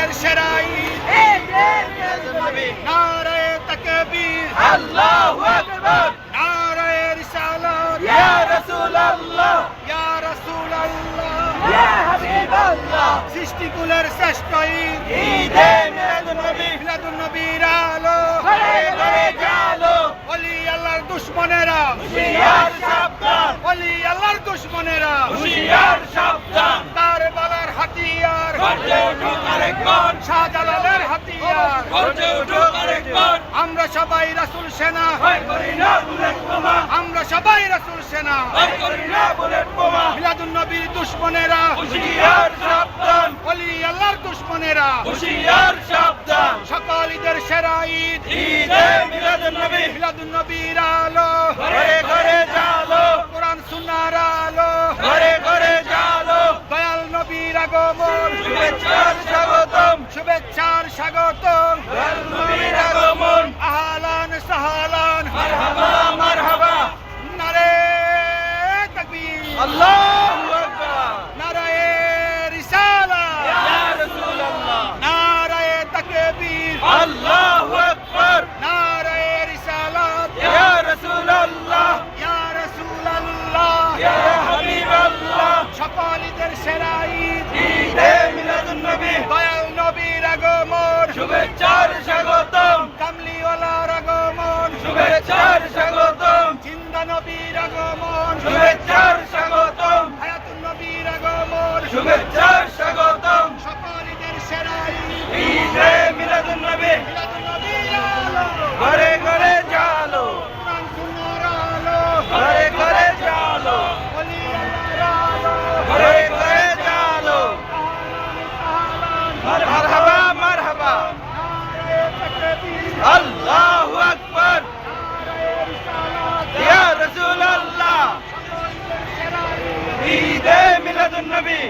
সকলের সেরা ঈদ নারায়ে তাকবীর আল্লাহু আকবার নারায়ে রিসালাত ইয়া রাসূলুল্লাহ ইয়া রাসূলুল্লাহ ইয়া হাবিবাল্লাহ সৃষ্টিকুলের শ্রেষ্ঠ ঈদ ঈদে মিলাদুন্নবী মিলাদুন্নবীর আলো ঘরে ঘরে জালো ওলি আল্লাহর দুশমনেরা হুশিয়ার সাবধান ওলি আল্লাহর দুশমনেরা হুশিয়ার সাবধান কারবালার হাতিয়ার গর্জে উঠুক আরেকবার শাহজালালের হাতিয়ার গর্জে উঠুক আরেকবার আমরা সবাই রাসূল সেনা ভয় করি না বুলেট বোমা আমরা সবাই রাসূল সেনা ভয় করি না বুলেট বোমা মিলাদুন্নবীর দুশমনেরা হুশিয়ার সাবধান ওলি আল্লাহর দুশমনেরা হুশিয়ার সাবধান সকল ঈদের সেরা ঈদ ঈদে মিলাদুন্নবী মিলাদুন্নবীর আলো ঘরে ঘরে জালো কোরআন সুন্নাহর আলো ঘরে ঘরে জালো দয়াল নবীর আগমন শুভেচ্ছার স্বাগতম শুভেচ্ছার স্বাগতম দয়াল নবীর আগমন আহলান সাহলান মারহাবা মারহাবা নারে তাকবীর আল্লাহু আকবার নারায়ে রিসালাত ইয়া রাসূলুল্লাহ নারায়ে তাকবীর আল্লাহু আকবার নারায়ে রিসালাত ইয়া রাসূলুল্লাহ ইয়া রাসূলুল্লাহ ইয়া হাবিবাল্লাহ সকল ঈদের সেরা ঈদ ঈদে মিলাদুন্নবী দয়াল নবীর আগমন শুভেচ্ছার স্বাগতম কামলিওয়ালার আগমন শুভেচ্ছার স্বাগতম জিন্দা নবীর আগমন শুভেচ্ছার স্বাগতম হায়াতুন নবীর আগমন শুভেচ্ছার স্বাগতম সকল ঈদের সেরা ঈদ ঈদে মিলাদুন্নবী মিলাদুন্নবীর আলো ঘরে ঘরে জালো কোরআন সুন্নাহর আলো ঘরে ঘরে জালো ওলি আল্লাহর আলো ঘরে ঘরে জালো আহলান মারহাবা মারহাবা নারায়ে তাকবীর আল্লাহু আকবার নারায়ে রিসালাত ইয়া রাসূলুল্লাহ সকল ঈদের সেরা ঈদ ঈদে মিলাদুন্নবী